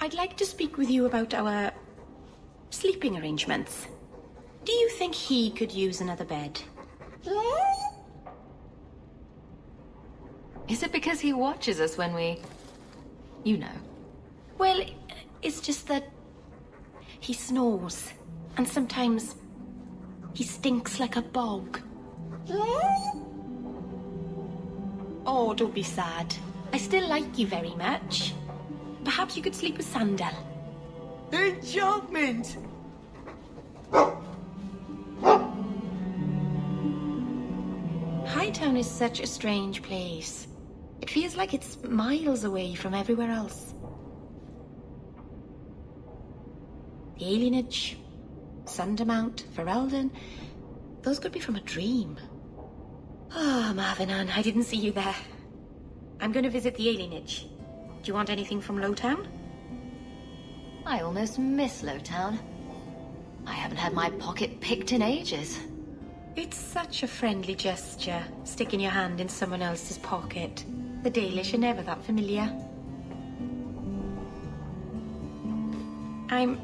I'd like to speak with you about our sleeping arrangements. Do you think he could use another bed? Is it because he watches us when we... you know? Well, it's just that he snores, and sometimes he stinks like a bog. Oh, don't be sad. I still like you very much. Perhaps you could sleep with Sandal. Enchantment! Hightown is such a strange place. It feels like it's miles away from everywhere else. The Alienage, Sundermount, Ferelden, those could be from a dream. Oh, Marvinan, I didn't see you there. I'm going to visit the Alienage. Do you want anything from Lowtown? I almost miss Lowtown. I haven't had my pocket picked in ages. It's such a friendly gesture, sticking your hand in someone else's pocket. The Dalish are never that familiar. I'm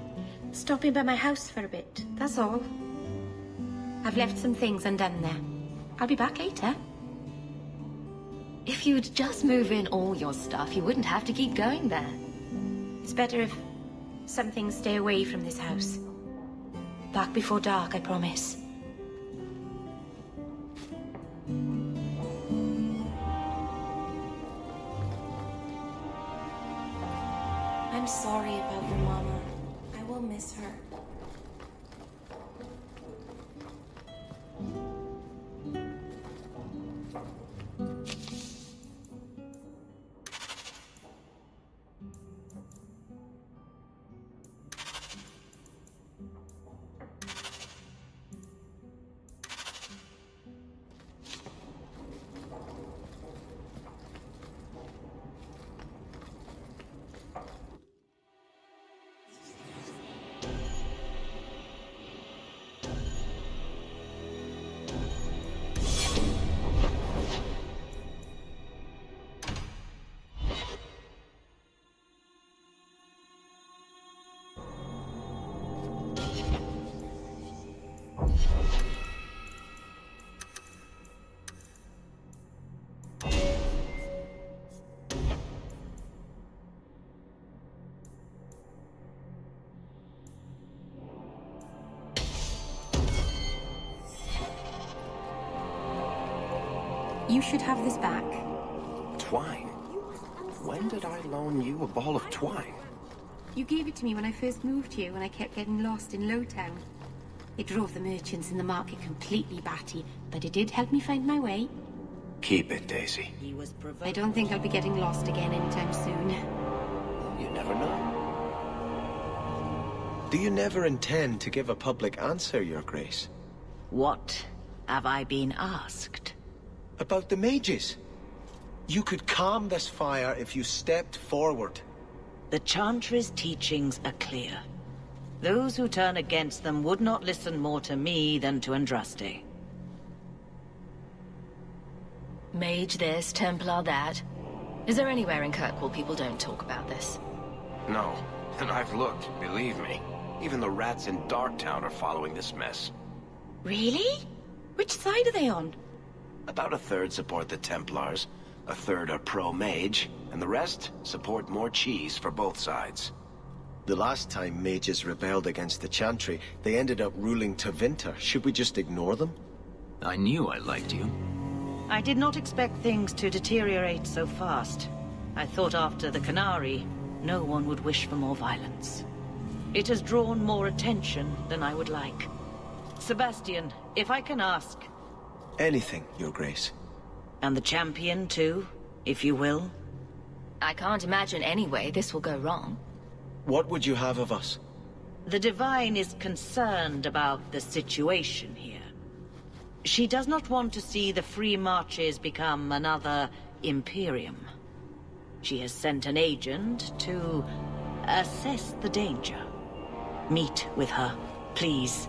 stopping by my house for a bit, that's all. I've left some things undone there. I'll be back later. If you'd just move in all your stuff, you wouldn't have to keep going there. It's better if some things stay away from this house. Back before dark, I promise. I'm sorry about your mama. I will miss her. You should have this back. Twine? When did I loan you a ball of twine? You gave it to me when I first moved here, when I kept getting lost in Lowtown. It drove the merchants in the market completely batty, but it did help me find my way. Keep it, Daisy. I don't think I'll be getting lost again anytime soon. You never know. Do you never intend to give a public answer, Your Grace? What have I been asked? About the mages. You could calm this fire if you stepped forward. The Chantry's teachings are clear. Those who turn against them would not listen more to me than to Andraste. Mage this, Templar that. Is there anywhere in Kirkwall people don't talk about this? No, and I've looked, believe me. Even the rats in Darktown are following this mess. Really? Which side are they on? About a third support the Templars, a third are pro-mage, and the rest support more cheese for both sides. The last time mages rebelled against the Chantry, they ended up ruling Tevinter. Should we just ignore them? I knew I liked you. I did not expect things to deteriorate so fast. I thought after the Canary, no one would wish for more violence. It has drawn more attention than I would like. Sebastian, if I can ask... Anything, Your Grace. And the champion, too, if you will? I can't imagine any way this will go wrong. What would you have of us? The Divine is concerned about the situation here. She does not want to see the Free Marches become another Imperium. She has sent an agent to assess the danger. Meet with her, please.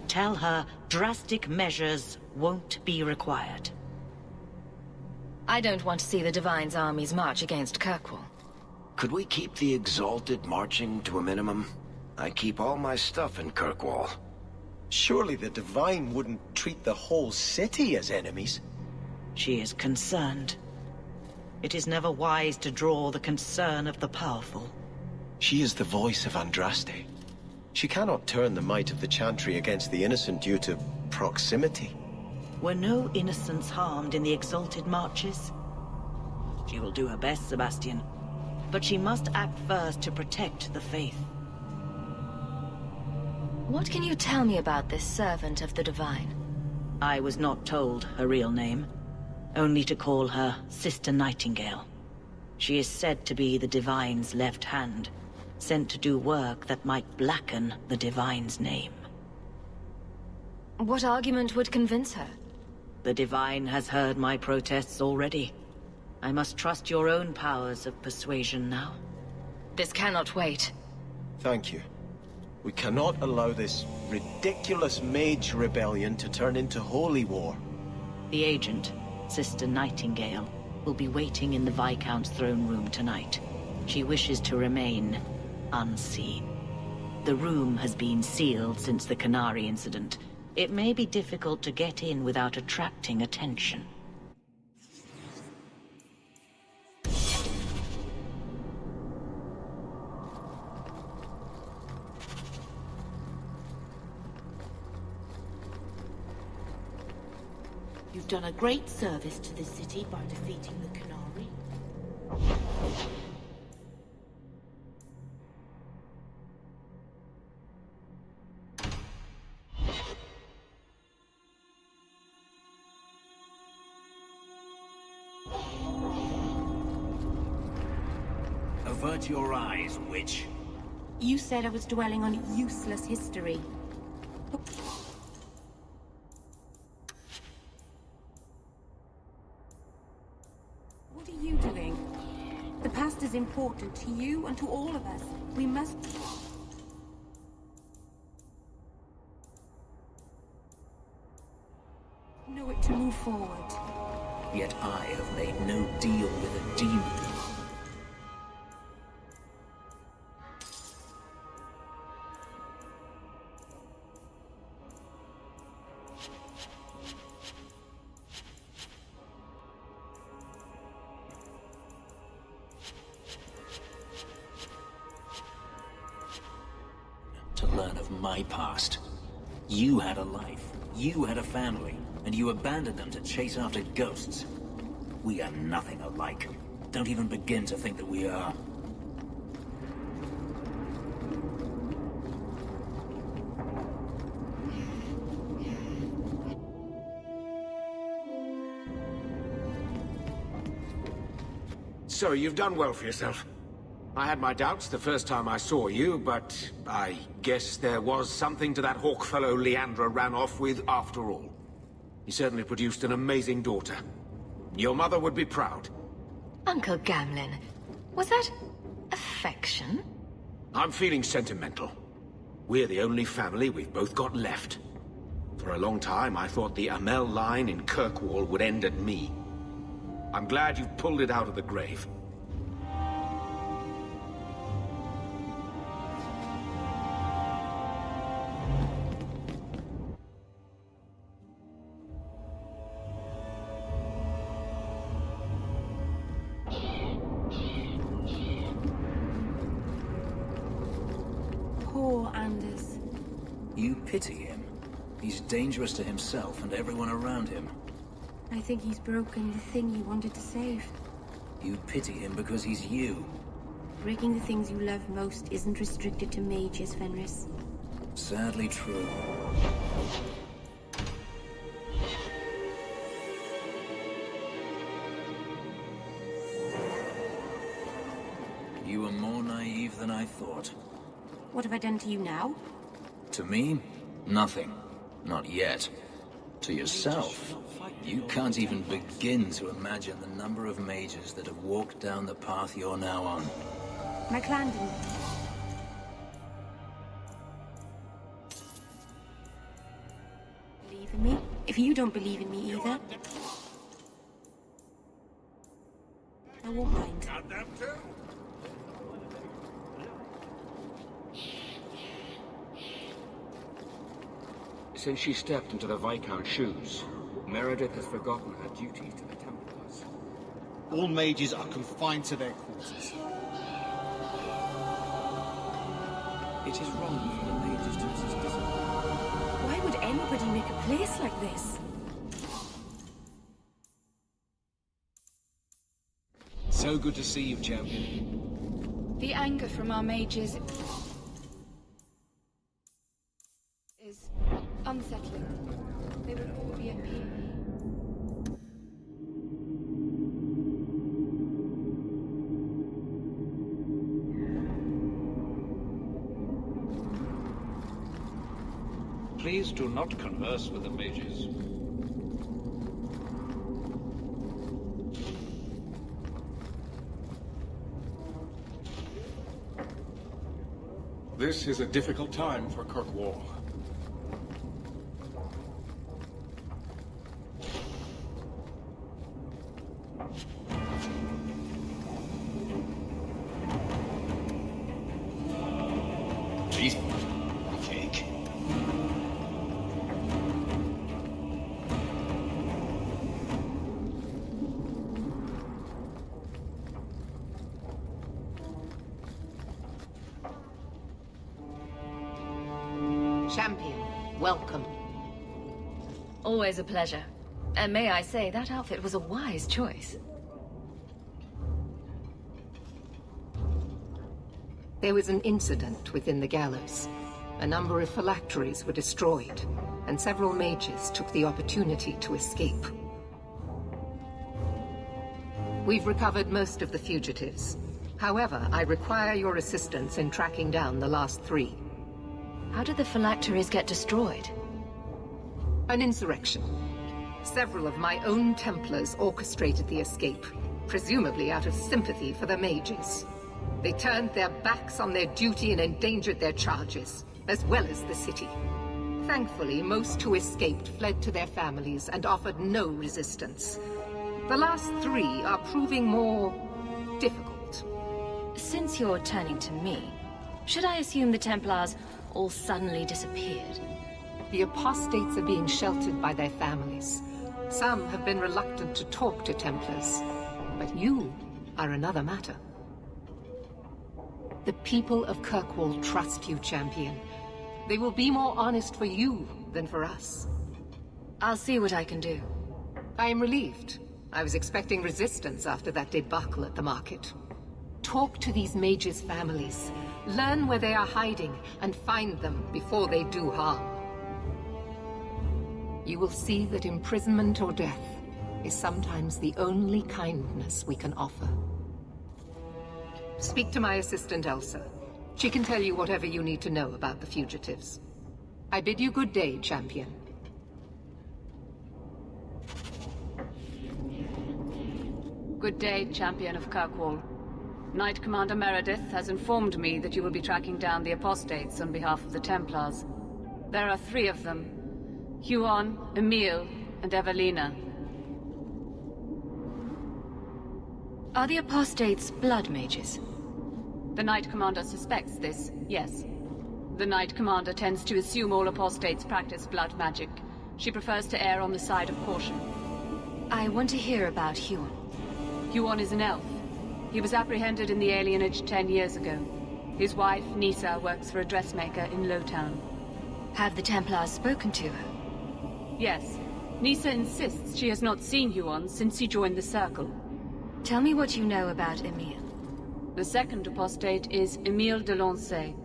Tell her drastic measures won't be required. I don't want to see the Divine's armies march against Kirkwall. Could we keep the Exalted marching to a minimum? I keep all my stuff in Kirkwall. Surely the Divine wouldn't treat the whole city as enemies. She is concerned. It is never wise to draw the concern of the powerful. She is the voice of Andraste. She cannot turn the might of the Chantry against the innocent due to proximity. Were no innocents harmed in the Exalted marches? She will do her best, Sebastian. But she must act first to protect the faith. What can you tell me about this servant of the Divine? I was not told her real name, only to call her Sister Nightingale. She is said to be the Divine's left hand, sent to do work that might blacken the Divine's name. What argument would convince her? The Divine has heard my protests already. I must trust your own powers of persuasion now. This cannot wait. Thank you. We cannot allow this ridiculous mage rebellion to turn into holy war. The agent, Sister Nightingale, will be waiting in the Viscount's throne room tonight. She wishes to remain unseen. The room has been sealed since the Canary incident. It may be difficult to get in without attracting attention. You've done a great service to the city by defeating the Canary. Avert your eyes, witch. You said I was dwelling on useless history. What are you doing? The past is important to you and to all of us. We must... know it to move forward. Yet I have made no deal with a demon. To learn of my past. You had a life, you had a family, and you abandoned them to chase after ghosts. We are nothing alike. Don't even begin to think that we are. So you've done well for yourself. I had my doubts the first time I saw you, but I guess there was something to that hawk fellow Leandra ran off with after all. He certainly produced an amazing daughter. Your mother would be proud. Uncle Gamlin, was that affection? I'm feeling sentimental. We're the only family we've both got left. For a long time, I thought the Amel line in Kirkwall would end at me. I'm glad you've pulled it out of the grave. Poor Anders. You pity him. He's dangerous to himself and everyone around him. I think he's broken the thing you wanted to save. You pity him because he's you. Breaking the things you love most isn't restricted to mages, Fenris. Sadly true. You were more naive than I thought. What have I done to you now? To me, nothing. Not yet. To yourself, you can't even begin to imagine the number of mages that have walked down the path you're now on. My clan didn't. Believe in me? If you don't believe in me either, I won't mind. Since she stepped into the Viscount's shoes, Meredith has forgotten her duty to the Templars. All mages are confined to their quarters. It is wrong for the mages to resist discipline. Why would anybody make a place like this? So good to see you, champion. The anger from our mages is unsettling. They would all be at peace. Please do not converse with the mages. This is a difficult time for Kirkwall. Please, cake. Champion, welcome. Always a pleasure. And may I say, that outfit was a wise choice. There was an incident within the gallows. A number of phylacteries were destroyed, and several mages took the opportunity to escape. We've recovered most of the fugitives. However, I require your assistance in tracking down the last 3. How did the phylacteries get destroyed? An insurrection. Several of my own Templars orchestrated the escape, presumably out of sympathy for the mages. They turned their backs on their duty and endangered their charges, as well as the city. Thankfully, most who escaped fled to their families and offered no resistance. The last 3 are proving more difficult. Since you're turning to me, should I assume the Templars all suddenly disappeared? The apostates are being sheltered by their families. Some have been reluctant to talk to Templars, but you are another matter. The people of Kirkwall trust you, champion. They will be more honest for you than for us. I'll see what I can do. I am relieved. I was expecting resistance after that debacle at the market. Talk to these mages' families. Learn where they are hiding and find them before they do harm. You will see that imprisonment or death is sometimes the only kindness we can offer. Speak to my assistant, Elsa. She can tell you whatever you need to know about the fugitives. I bid you good day, champion. Good day, champion of Kirkwall. Knight Commander Meredith has informed me that you will be tracking down the apostates on behalf of the Templars. There are 3 of them. Huon, Emile, and Evelina. Are the apostates blood mages? The Knight Commander suspects this, yes. The Knight Commander tends to assume all apostates practice blood magic. She prefers to err on the side of caution. I want to hear about Huon. Huon is an elf. He was apprehended in the alienage 10 years ago. His wife, Nisa, works for a dressmaker in Lowtown. Have the Templars spoken to her? Yes. Nisa insists she has not seen Huon since he joined the Circle. Tell me what you know about Emile. The second apostate is Emile de Lancey,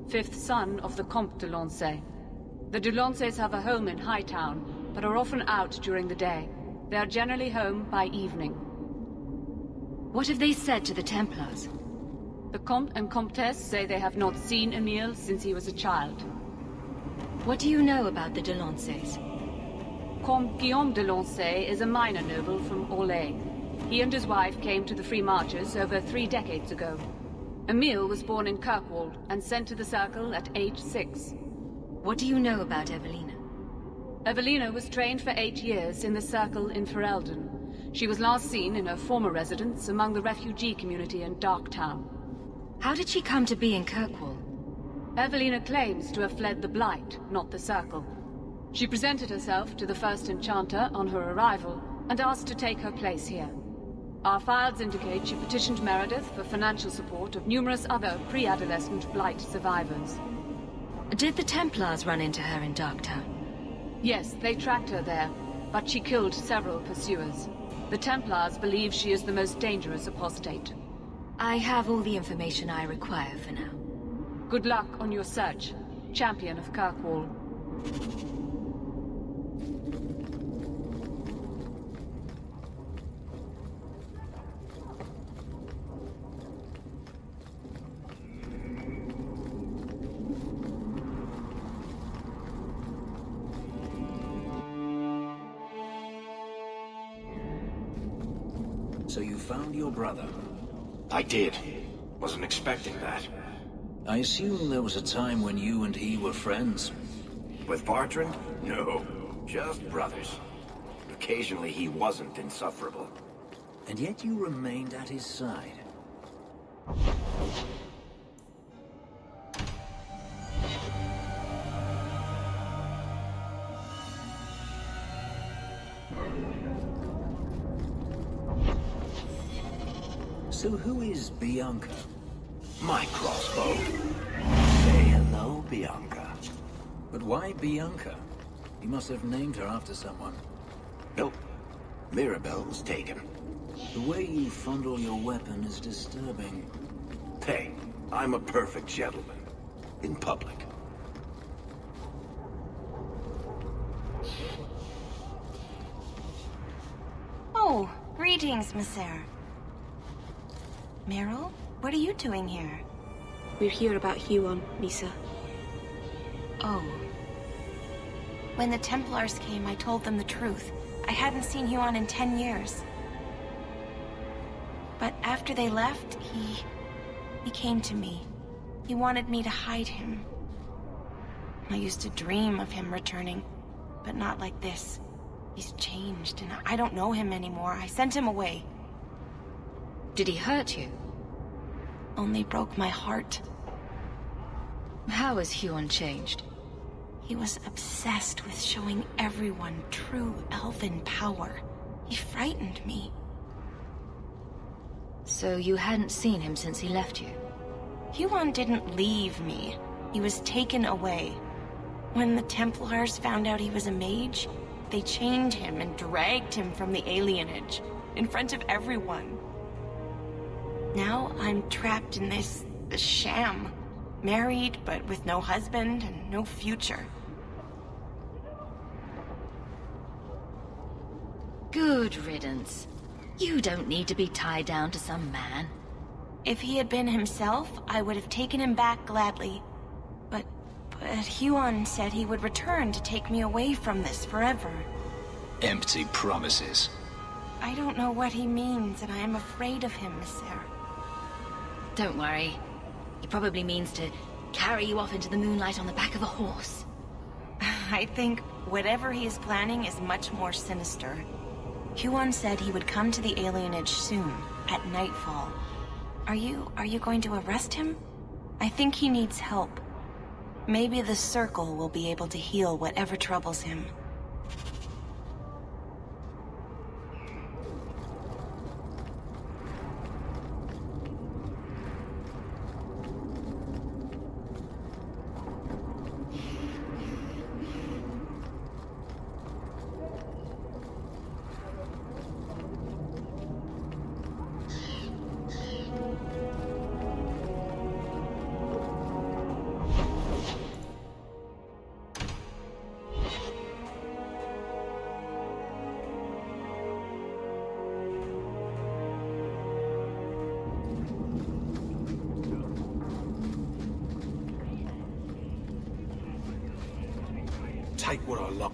5th son of the Comte de Lancey. The de Lanceys have a home in Hightown, but are often out during the day. They are generally home by evening. What have they said to the Templars? The Comte and Comtesse say they have not seen Emile since he was a child. What do you know about the de Lanceys? Comte Guillaume de Lancey is a minor noble from Orlais. He and his wife came to the Free Marches over 3 decades ago. Emile was born in Kirkwall and sent to the Circle at age 6. What do you know about Evelina? Evelina was trained for 8 years in the Circle in Ferelden. She was last seen in her former residence among the refugee community in Darktown. How did she come to be in Kirkwall? Evelina claims to have fled the Blight, not the Circle. She presented herself to the first Enchanter on her arrival and asked to take her place here. Our files indicate she petitioned Meredith for financial support of numerous other pre-adolescent Blight survivors. Did the Templars run into her in Darktown? Yes, they tracked her there, but she killed several pursuers. The Templars believe she is the most dangerous apostate. I have all the information I require for now. Good luck on your search, Champion of Kirkwall. So you found your brother? I did. Wasn't expecting that. I assume there was a time when you and he were friends? With Bartrand? No. Just brothers. Occasionally he wasn't insufferable. And yet you remained at his side. So who is Bianca? My crossbow. Say hello, Bianca. But why Bianca? You must have named her after someone. Nope. Mirabelle was taken. The way you fondle your weapon is disturbing. Hey, I'm a perfect gentleman. In public. Oh, greetings, Messer. Meryl, what are you doing here? We're here about Huon, Misa. Oh. When the Templars came, I told them the truth. I hadn't seen Huon in 10 years. But after they left, he came to me. He wanted me to hide him. I used to dream of him returning, but not like this. He's changed, and I don't know him anymore. I sent him away. Did he hurt you? Only broke my heart. How has Huon changed? He was obsessed with showing everyone true elven power. He frightened me. So you hadn't seen him since he left you? Huon didn't leave me. He was taken away. When the Templars found out he was a mage, they chained him and dragged him from the alienage, in front of everyone. Now I'm trapped in this sham. Married, but with no husband and no future. Good riddance. You don't need to be tied down to some man. If he had been himself, I would have taken him back gladly. But Huon said he would return to take me away from this forever. Empty promises. I don't know what he means, and I am afraid of him, Messer. Don't worry. He probably means to carry you off into the moonlight on the back of a horse. I think whatever he is planning is much more sinister. Huon said he would come to the alienage soon, at nightfall. Are you going to arrest him? I think he needs help. Maybe the Circle will be able to heal whatever troubles him. Take what I love.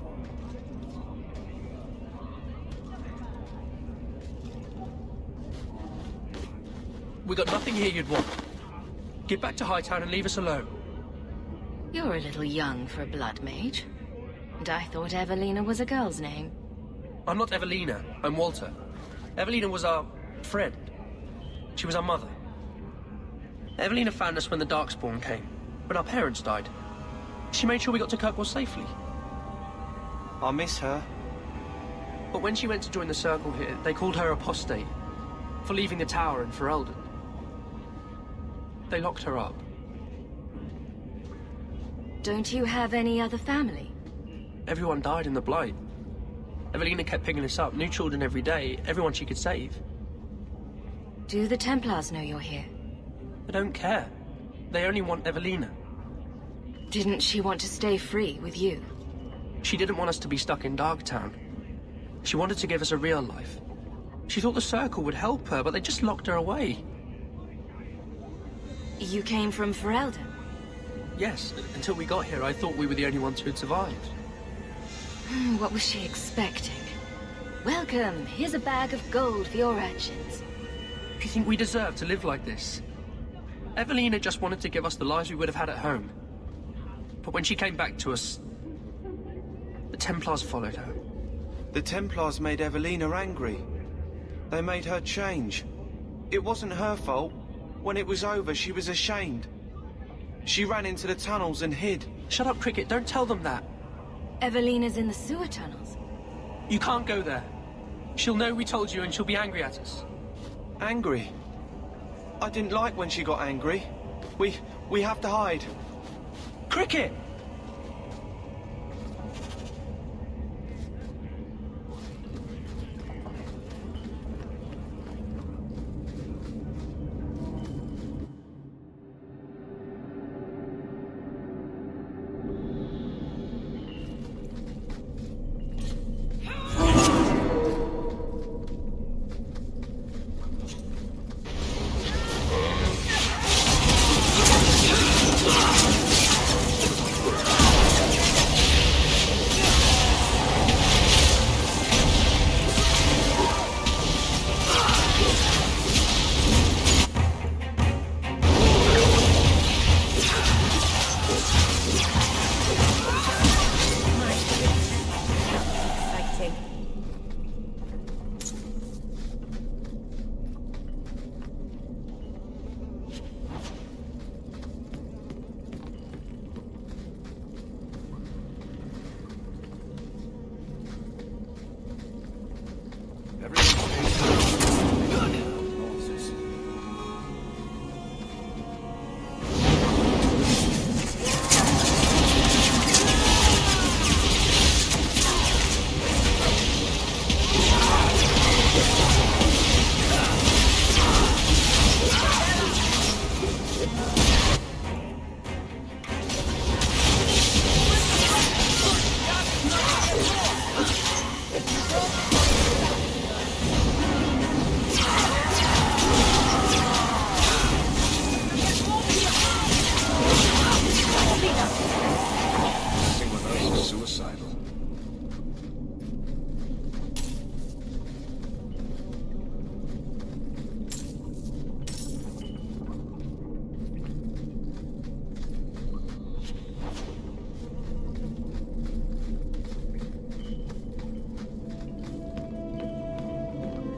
We got nothing here you'd want. Get back to Hightown and leave us alone. You're a little young for a blood mage. And I thought Evelina was a girl's name. I'm not Evelina, I'm Walter. Evelina was our friend. She was our mother. Evelina found us when the Darkspawn came, when our parents died. She made sure we got to Kirkwall safely. I miss her. But when she went to join the Circle here, they called her apostate for leaving the tower in Ferelden. They locked her up. Don't you have any other family? Everyone died in the Blight. Evelina kept picking us up, new children every day, everyone she could save. Do the Templars know you're here? They don't care. They only want Evelina. Didn't she want to stay free with you? She didn't want us to be stuck in Darktown. She wanted to give us a real life. She thought the Circle would help her, but they just locked her away. You came from Ferelden? Yes, until we got here, I thought we were the only ones who had survived. What was she expecting? Welcome, here's a bag of gold for your actions. Do you think we deserve to live like this? Evelina just wanted to give us the lives we would have had at home. But when she came back to us, the Templars followed her. The Templars made Evelina angry. They made her change. It wasn't her fault. When it was over, she was ashamed. She ran into the tunnels and hid. Shut up, Cricket. Don't tell them that. Evelina's in the sewer tunnels. You can't go there. She'll know we told you and she'll be angry at us. Angry? I didn't like when she got angry. We have to hide. Cricket!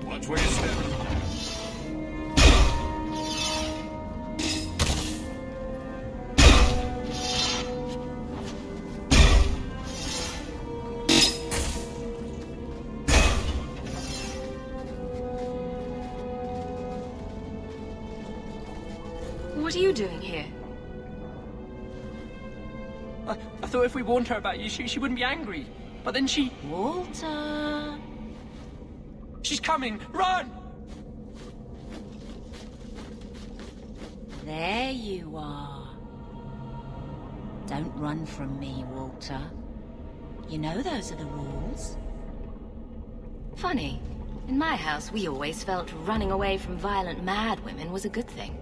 Watch where you step. What are you doing here? I thought if we warned her about you, she wouldn't be angry. But then she... Walter... She's coming! Run! There you are. Don't run from me, Walter. You know those are the rules. Funny. In my house, we always felt running away from violent mad women was a good thing.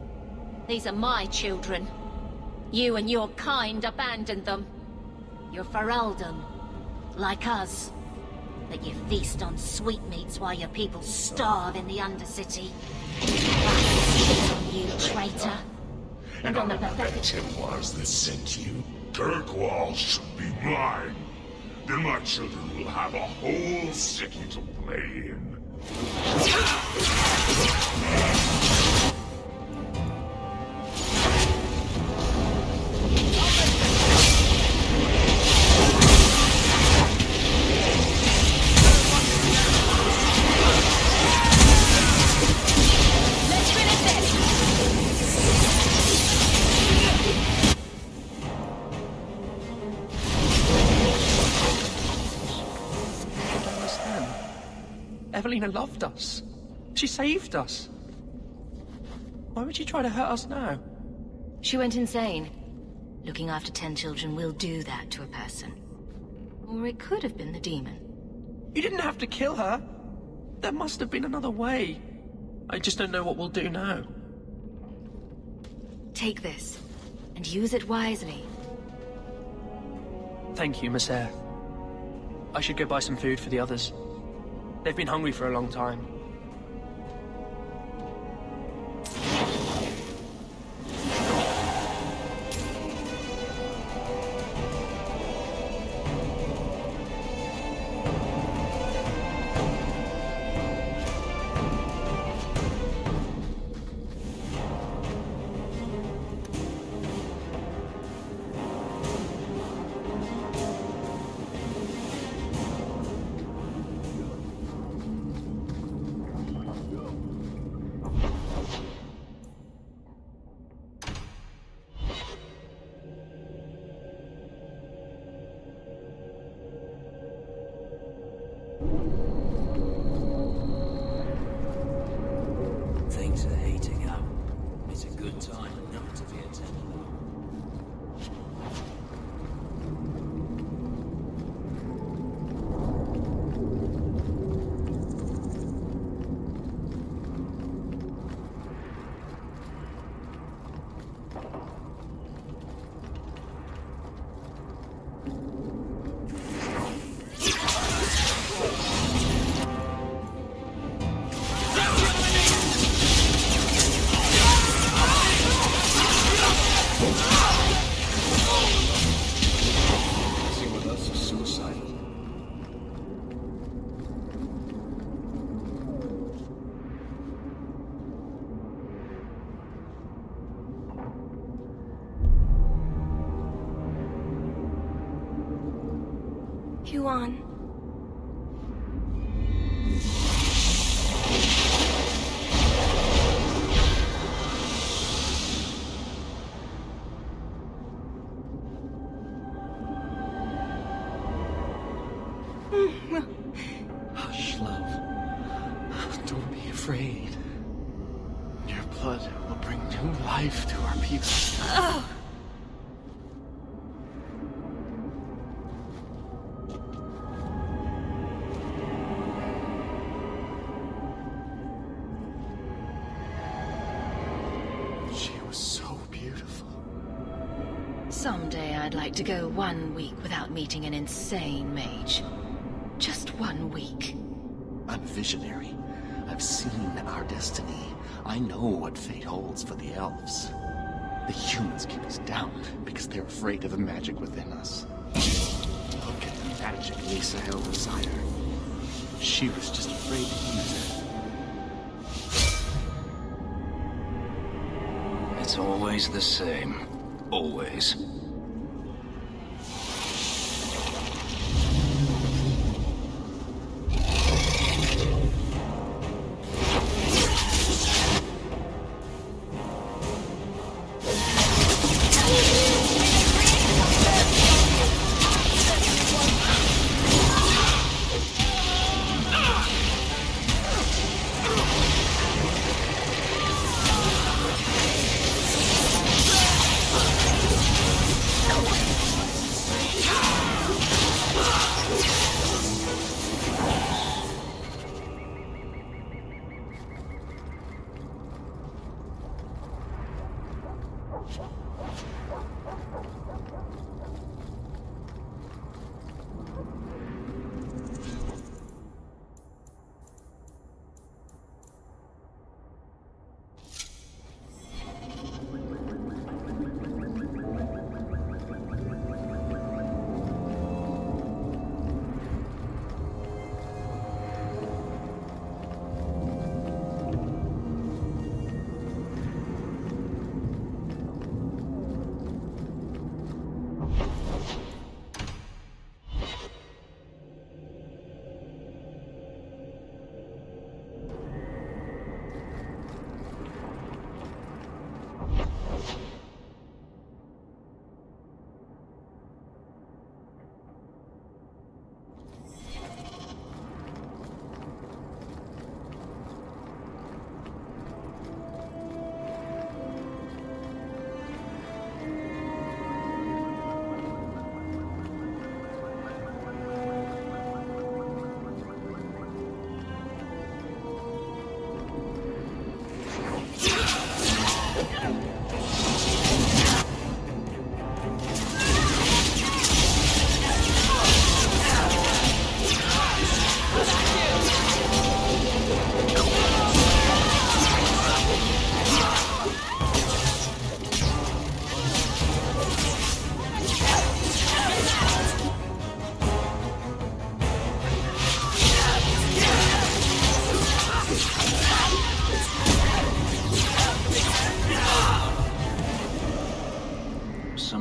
These are my children. You and your kind abandoned them. You're Ferelden, like us. That you feast on sweetmeats while your people starve in the Undercity. You traitor. And on the Templars that sent you, Kirkwall should be mine. Then my children will have a whole city to play in. Evelina loved us. She saved us. Why would she try to hurt us now? She went insane. Looking after 10 children will do that to a person. Or it could have been the demon. You didn't have to kill her. There must have been another way. I just don't know what we'll do now. Take this, and use it wisely. Thank you, Miss Eyre. I should go buy some food for the others. They've been hungry for a long time. Things are heating up. It's a good time not to be a Templar. Huan. Hush, love. Don't be afraid. Your blood will bring new life to our people. Oh. She was so beautiful. Someday I'd like to go 1 week without meeting an insane mage. Just 1 week. I'm visionary. I've seen our destiny. I know what fate holds for the elves. The humans keep us down because they're afraid of the magic within us. Look at the magic Lisa held inside her. She was just afraid to use it. It's always the same. Always.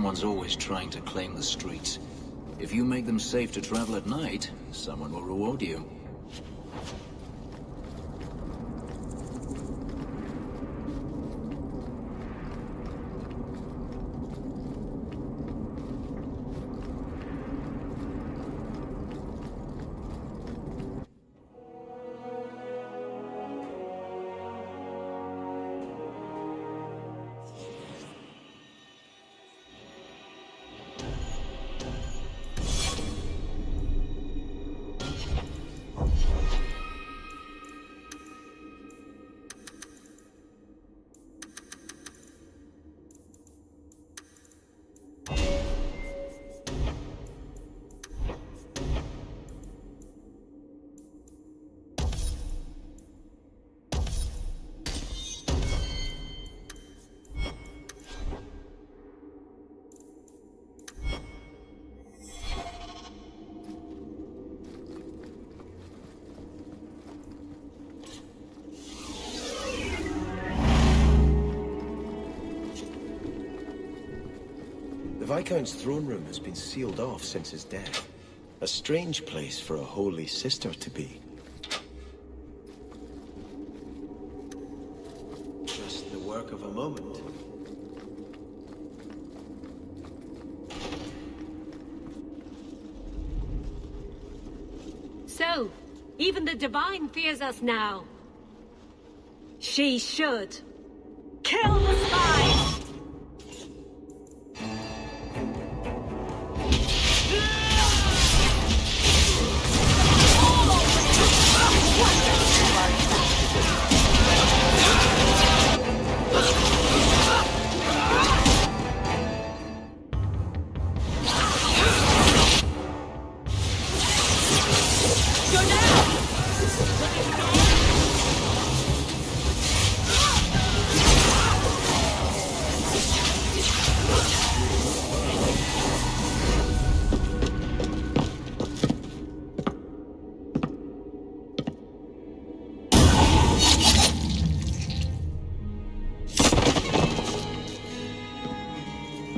Someone's always trying to claim the streets. If you make them safe to travel at night, someone will reward you. The Viscount's throne room has been sealed off since his death. A strange place for a holy sister to be. Just the work of a moment. So, even the Divine fears us now. She should. Kill the spies!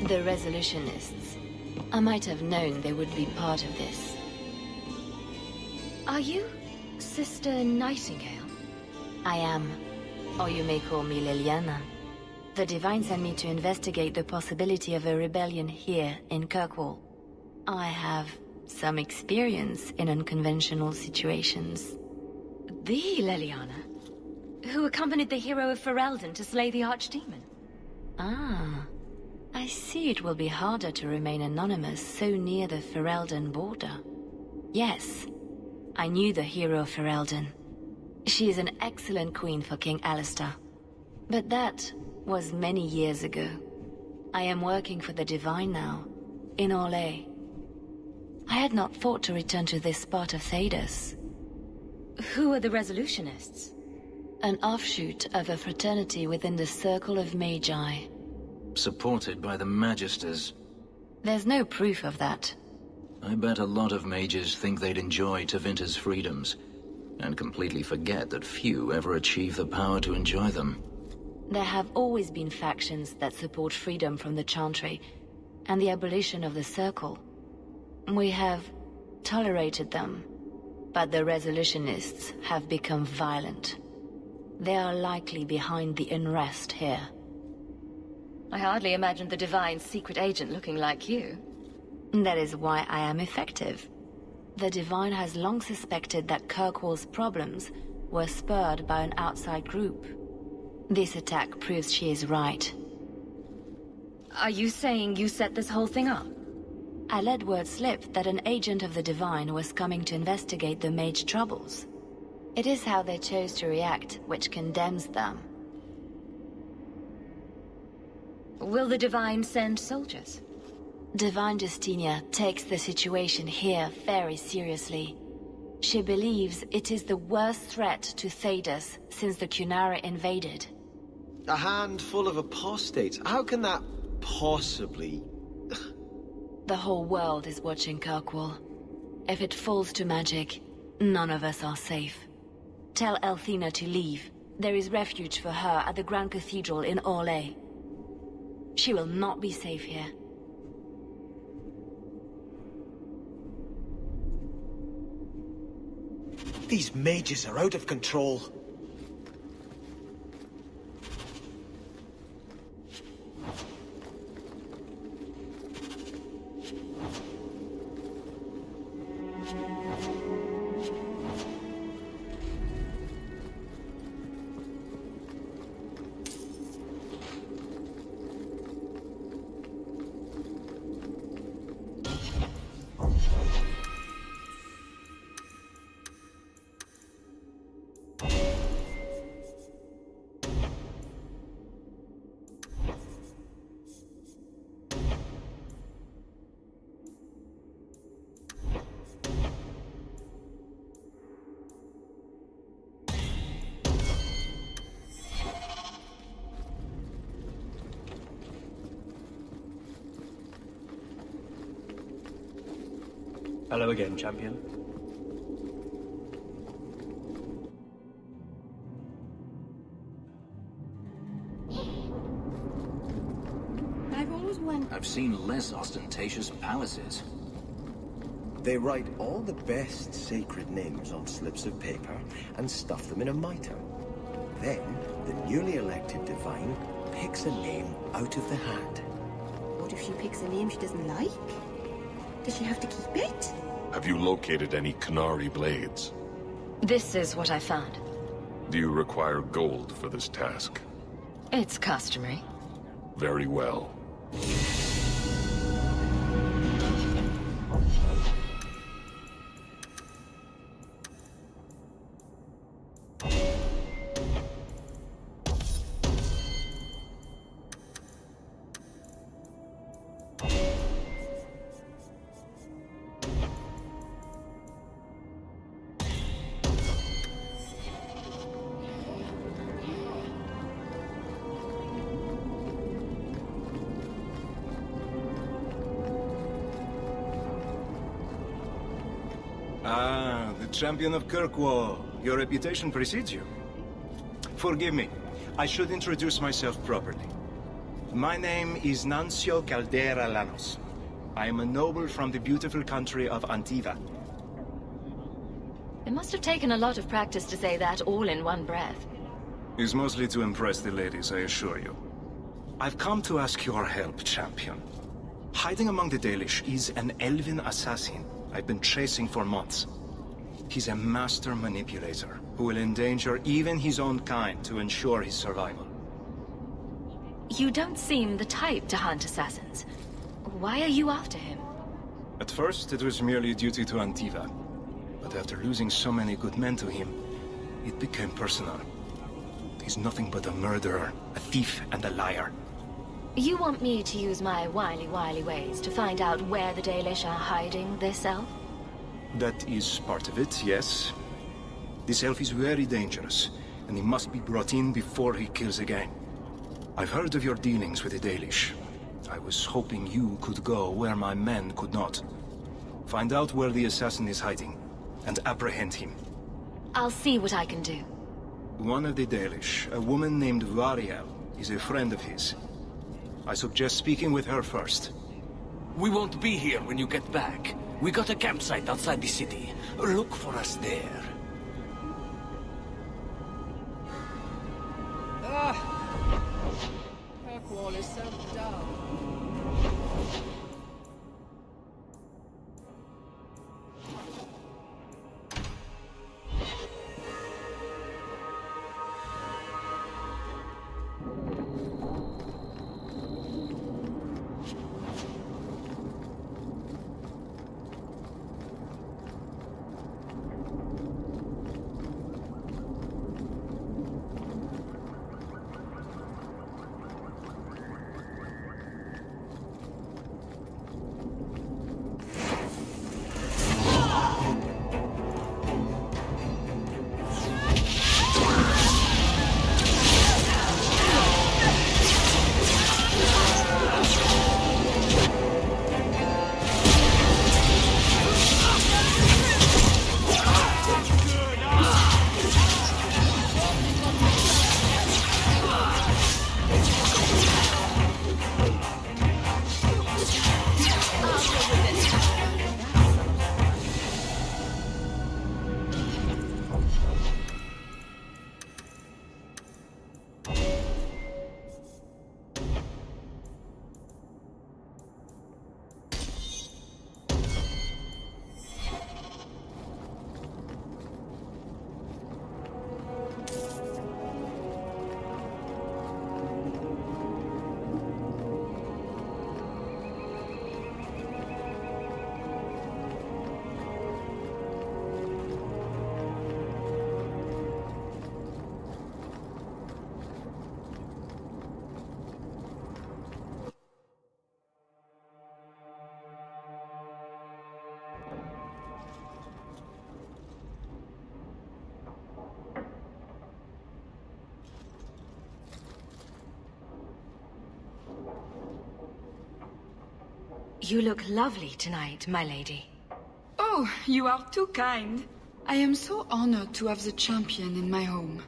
The Resolutionists. I might have known they would be part of this. Are you Sister Nightingale? I am. Or you may call me Liliana. The Divine sent me to investigate the possibility of a rebellion here in Kirkwall. I have some experience in unconventional situations. The Liliana? Who accompanied the hero of Ferelden to slay the Archdemon? Ah. I see it will be harder to remain anonymous so near the Ferelden border. Yes, I knew the hero of Ferelden. She is an excellent queen for King Alistair. But that was many years ago. I am working for the Divine now, in Orlais. I had not thought to return to this part of Thedas. Who are the Resolutionists? An offshoot of a fraternity within the Circle of Magi. Supported by the Magisters. There's no proof of that. I bet a lot of mages think they'd enjoy Tevinter's freedoms, and completely forget that few ever achieve the power to enjoy them. There have always been factions that support freedom from the Chantry, and the abolition of the Circle. We have tolerated them, but the Resolutionists have become violent. They are likely behind the unrest here. I hardly imagined the Divine's secret agent looking like you. That is why I am effective. The Divine has long suspected that Kirkwall's problems were spurred by an outside group. This attack proves she is right. Are you saying you set this whole thing up? I let word slip that an agent of the Divine was coming to investigate the Mage troubles. It is how they chose to react which condemns them. Will the Divine send soldiers? Divine Justinia takes the situation here very seriously. She believes it is the worst threat to Thedas since the Cunara invaded. A handful of apostates? How can that possibly... The whole world is watching Kirkwall. If it falls to magic, none of us are safe. Tell Elthina to leave. There is refuge for her at the Grand Cathedral in Orlais. She will not be safe here. These mages are out of control. Hello again, champion. I've always wondered. I've seen less ostentatious palaces. They write all the best sacred names on slips of paper and stuff them in a mitre. Then, the newly elected divine picks a name out of the hat. What if she picks a name she doesn't like? Does she have to keep it? Have you located any Qunari blades? This is what I found. Do you require gold for this task? It's customary. Very well. Ah, the champion of Kirkwall. Your reputation precedes you. Forgive me. I should introduce myself properly. My name is Nancio Caldera Lanos. I am a noble from the beautiful country of Antiva. It must have taken a lot of practice to say that all in one breath. It's mostly to impress the ladies, I assure you. I've come to ask your help, champion. Hiding among the Dalish is an elven assassin I've been chasing for months. He's a master manipulator who will endanger even his own kind to ensure his survival. You don't seem the type to hunt assassins. Why are you after him? At first, it was merely duty to Antiva. But after losing so many good men to him, it became personal. He's nothing but a murderer, a thief, and a liar. You want me to use my wily ways to find out where the Dalish are hiding this elf? That is part of it, yes. This elf is very dangerous, and he must be brought in before he kills again. I've heard of your dealings with the Dalish. I was hoping you could go where my men could not. Find out where the assassin is hiding, and apprehend him. I'll see what I can do. One of the Dalish, a woman named Variel, is a friend of his. I suggest speaking with her first. We won't be here when you get back. We got a campsite outside the city. Look for us there. Kirkwall is so dull. You look lovely tonight, my lady. Oh, you are too kind. I am so honored to have the champion in my home.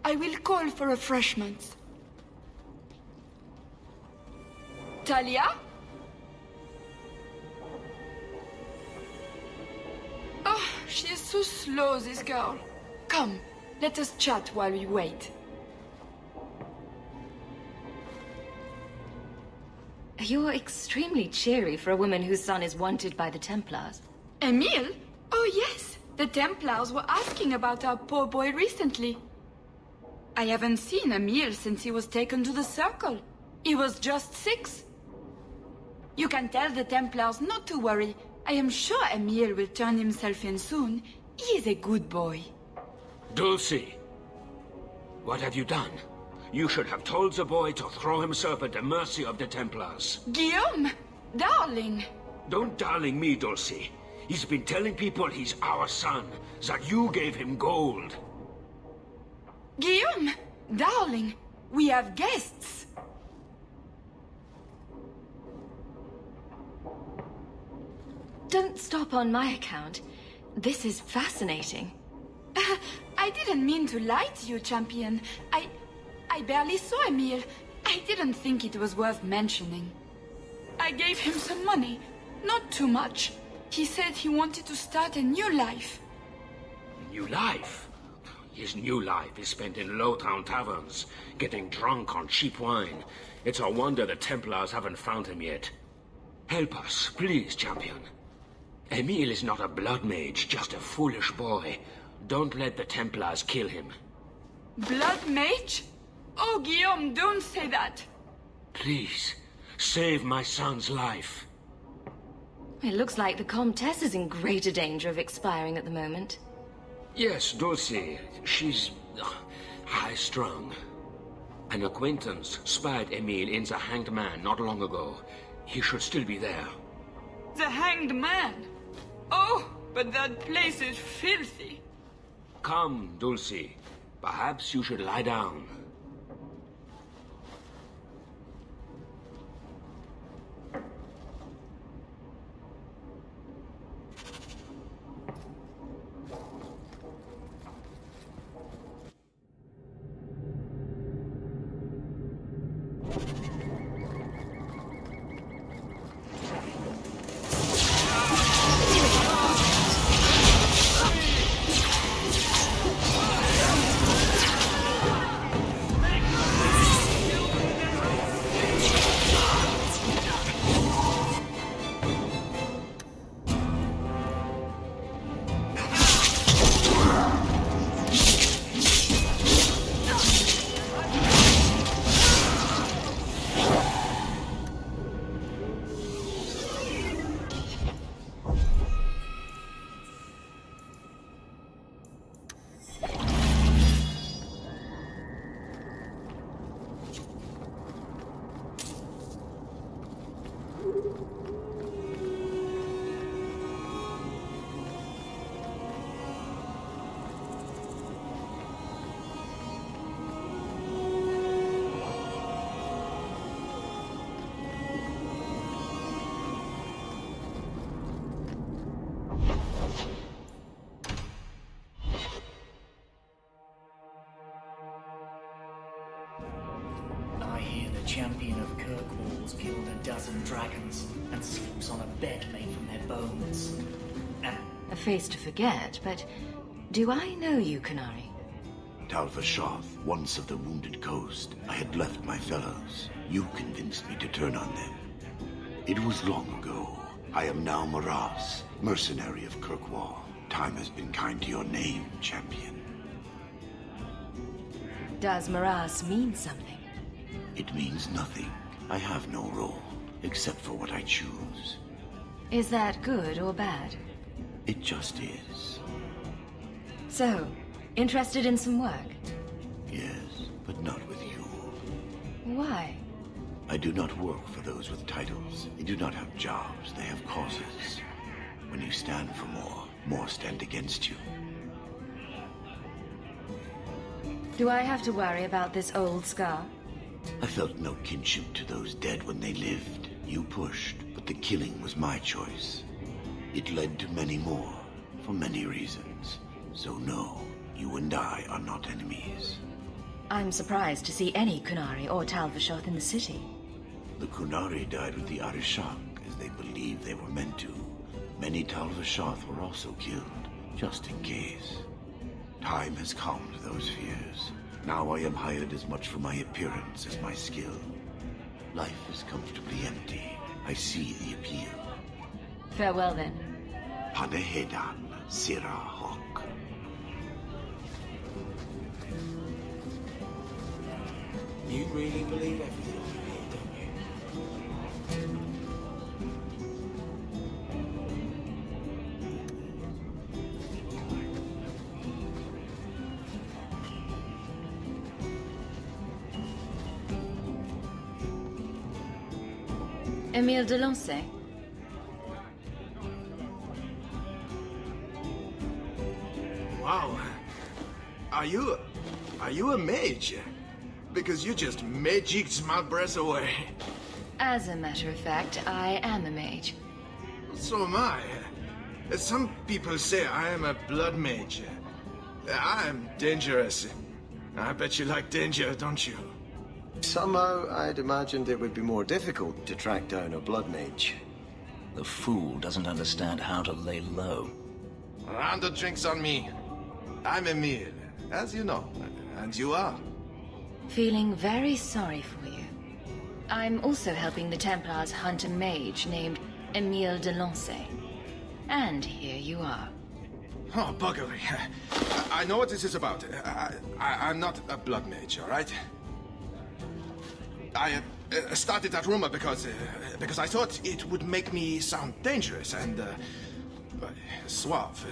I will call for refreshments. Talia? Oh, she is so slow, this girl. Come, let us chat while we wait. You're extremely cheery for a woman whose son is wanted by the Templars. Emile? Oh yes, the Templars were asking about our poor boy recently. I haven't seen Emile since he was taken to the Circle. He was just 6. You can tell the Templars not to worry. I am sure Emile will turn himself in soon. He is a good boy. Dulcie! What have you done? You should have told the boy to throw himself at the mercy of the Templars. Guillaume! Darling! Don't darling me, Dulcie. He's been telling people he's our son, that you gave him gold. Guillaume! Darling! We have guests! Don't stop on my account. This is fascinating. I didn't mean to lie to you, champion. I barely saw Emile. I didn't think it was worth mentioning. I gave him some money. Not too much. He said he wanted to start a new life. New life? His new life is spent in low-town taverns, getting drunk on cheap wine. It's a wonder the Templars haven't found him yet. Help us, please, champion. Emile is not a blood mage, just a foolish boy. Don't let the Templars kill him. Blood mage? Oh, Guillaume, don't say that. Please, save my son's life. It looks like the Comtesse is in greater danger of expiring at the moment. Yes, Dulcie. She's high-strung. An acquaintance spied Emile in the Hanged Man not long ago. He should still be there. The Hanged Man? Oh, but that place is filthy. Come, Dulcie. Perhaps you should lie down. I hear the champion of Kirkwall's killed a dozen dragons and sleeps on a bed made from their bones. A face to forget, but do I know you, Qunari? Talva Shoth, once of the Wounded Coast. I had left my fellows. You convinced me to turn on them. It was long ago. I am now Maras, mercenary of Kirkwall. Time has been kind to your name, champion. Does Maras mean something? It means nothing. I have no role, except for what I choose. Is that good or bad? It just is. So, interested in some work? Yes, but not with you. Why? I do not work for those with titles. They do not have jobs, they have causes. When you stand for more stand against you. Do I have to worry about this old scar? I felt no kinship to those dead when they lived. You pushed, but the killing was my choice. It led to many more, for many reasons. So no, you and I are not enemies. I'm surprised to see any Kunari or Tal Vashoth in the city. The Kunari died with the Arishak, as they believed they were meant to. Many Tal Vashoth were also killed, just in case. Time has calmed those fears. Now I am hired as much for my appearance as my skill. Life is comfortably empty. I see the appeal. Farewell, then. Panehedan, Sira Hawk. You really believe everything you hear, don't you? Emile de Lancey. Wow. Are you a mage? Because you just magicked my breath away. As a matter of fact, I am a mage. So am I. Some people say I am a blood mage. I am dangerous. I bet you like danger, don't you? Somehow, I'd imagined it would be more difficult to track down a blood mage. The fool doesn't understand how to lay low. Round of drinks on me. I'm Emile, as you know. And you are. Feeling very sorry for you. I'm also helping the Templars hunt a mage named Emile de Lancey. And here you are. Oh, buggery. I know what this is about. I'm not a blood mage, all right? I started that rumor because I thought it would make me sound dangerous and suave.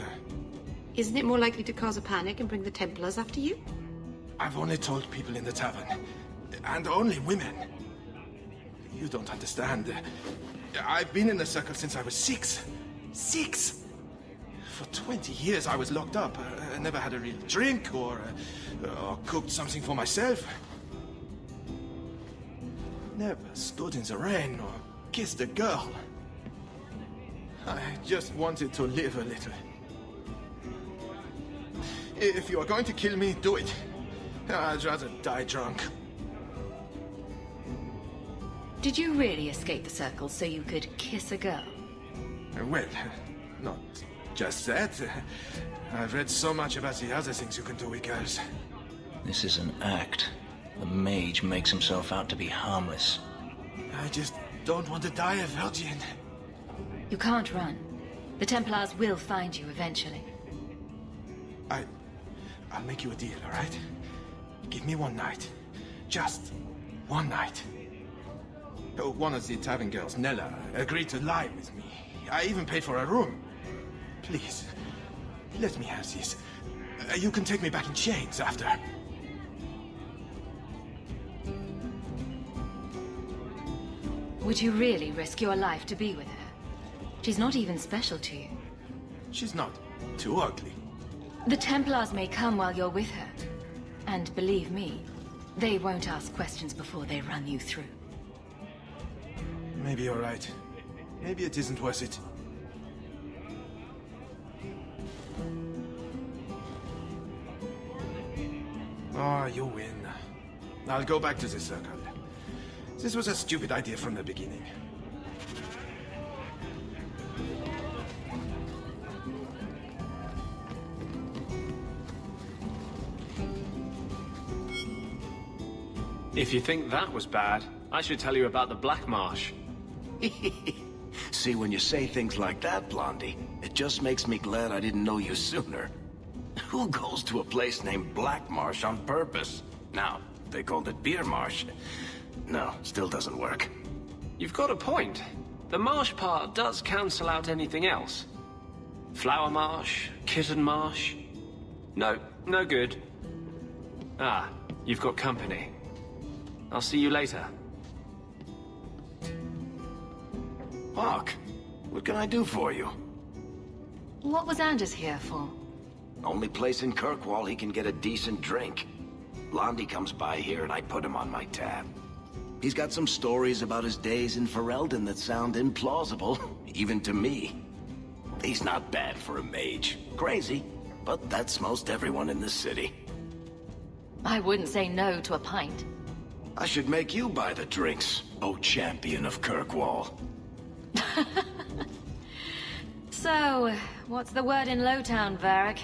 Isn't it more likely to cause a panic and bring the Templars after you? I've only told people in the tavern, and only women. You don't understand. I've been in the circle since I was 6. 6! For 20 years I was locked up. I never had a real drink or cooked something for myself. Never stood in the rain or kissed a girl. I just wanted to live a little. If you are going to kill me, do it. I'd rather die drunk. Did you really escape the circle so you could kiss a girl? Well, not just that. I've read so much about the other things you can do with girls. This is an act. The mage makes himself out to be harmless. I just don't want to die a virgin. You can't run. The Templars will find you eventually. I'll make you a deal, all right? Give me one night. Just one night. One of the tavern girls, Nella, agreed to lie with me. I even paid for a room. Please, let me have this. You can take me back in chains after. Would you really risk your life to be with her? She's not even special to you. She's not too ugly. The Templars may come while you're with her. And believe me, they won't ask questions before they run you through. Maybe you're right. Maybe it isn't worth it. Oh, you win. I'll go back to the circle. This was a stupid idea from the beginning. If you think that was bad, I should tell you about the Black Marsh. See, when you say things like that, Blondie, it just makes me glad I didn't know you sooner. Who goes to a place named Black Marsh on purpose? Now, they called it Beer Marsh. No, still doesn't work. You've got a point. The marsh part does cancel out anything else. Flower Marsh, Kitten Marsh. No, no good. Ah, you've got company. I'll see you later. Hawk, what can I do for you? What was Anders here for? Only place in Kirkwall he can get a decent drink. Blondie comes by here and I put him on my tab. He's got some stories about his days in Ferelden that sound implausible, even to me. He's not bad for a mage. Crazy, but that's most everyone in this city. I wouldn't say no to a pint. I should make you buy the drinks, oh champion of Kirkwall. So, what's the word in Lowtown, Varric?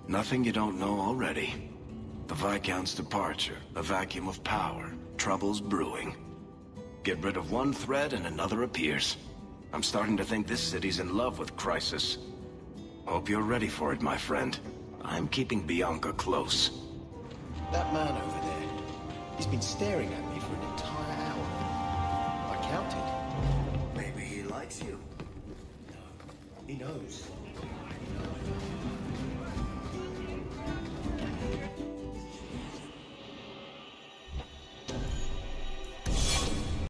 Nothing you don't know already. The Viscount's departure, a vacuum of power, troubles brewing. Get rid of one thread and another appears. I'm starting to think this city's in love with Crisis. Hope you're ready for it, my friend. I'm keeping Bianca close. That man over there, he's been staring at me for an entire hour. I counted. Maybe he likes you. No, he knows. He knows.